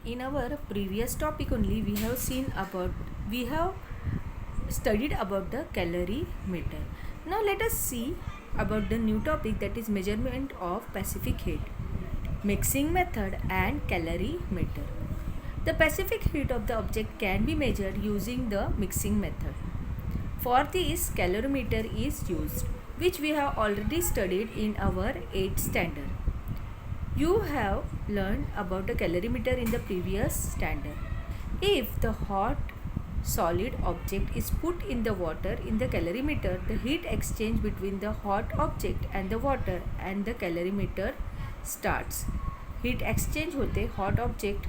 In our previous topic only we have studied about the calorimeter. Now let us see about the new topic, that is measurement of specific heat, mixing method and calorimeter. The specific heat of the object can be measured using the mixing method. For this, calorimeter is used, which we have already studied in our 8th standard. You have learned about the calorimeter in the previous standard. If the hot solid object is put in the water in the calorimeter, the heat exchange between the hot object and the water and the calorimeter starts. Heat exchange होते, hot object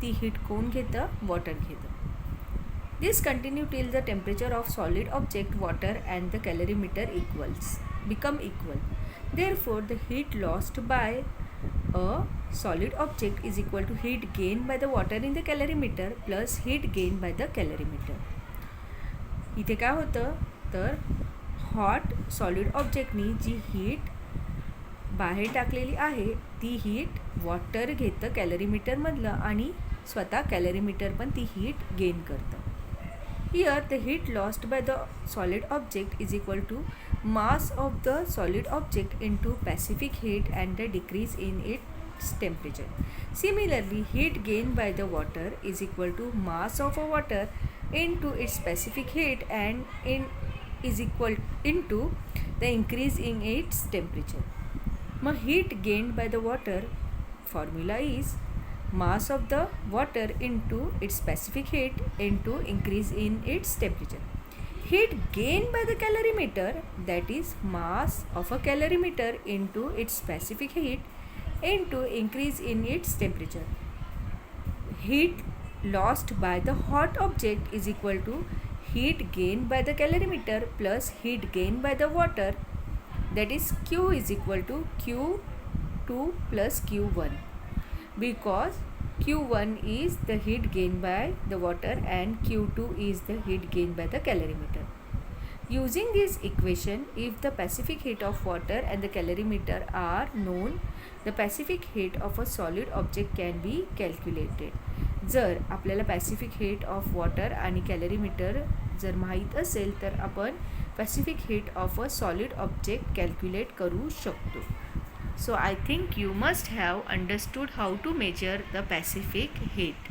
ती heat कोण घेतं, water घेतं. This continue till the temperature of solid object, water and the calorimeter become equal. Therefore, the heat lost by a solid object is equal to heat gained by the water in the calorimeter plus heat gained by the calorimeter. इथे काय होतं तर hot solid ऑब्जेक्टनी जी heat बाहेर टाकलेली आहे ती heat water घेतं कॅलरीमीटरमधलं आणि स्वतः कॅलरीमीटर पण ती हीट गेन करतं. Here the heat lost by the solid object is equal to mass of the solid object into specific heat and the decrease in its temperature. Similarly, heat gained by the water is equal to mass of a water into its specific heat and is equal into the increase in its temperature. Heat gained by the water formula is mass of the water into its specific heat into increase in its temperature. Heat gained by the calorimeter, that is mass of a calorimeter into its specific heat into increase in its temperature. Heat lost by the hot object is equal to heat gained by the calorimeter plus heat gained by the water, that is Q is equal to Q2 plus Q1, because Q1 is the heat gained by the water and Q2 is the heat gained by the calorimeter. Using this equation, if the specific heat of water and the calorimeter are known, the specific heat of a solid object can be calculated. जर आपल्याला specific heat of water आणि calorimeter जर माहीत असेल तर आपण specific heat of a solid object calculate करू शकतो. So I think you must have understood how to measure the specific heat.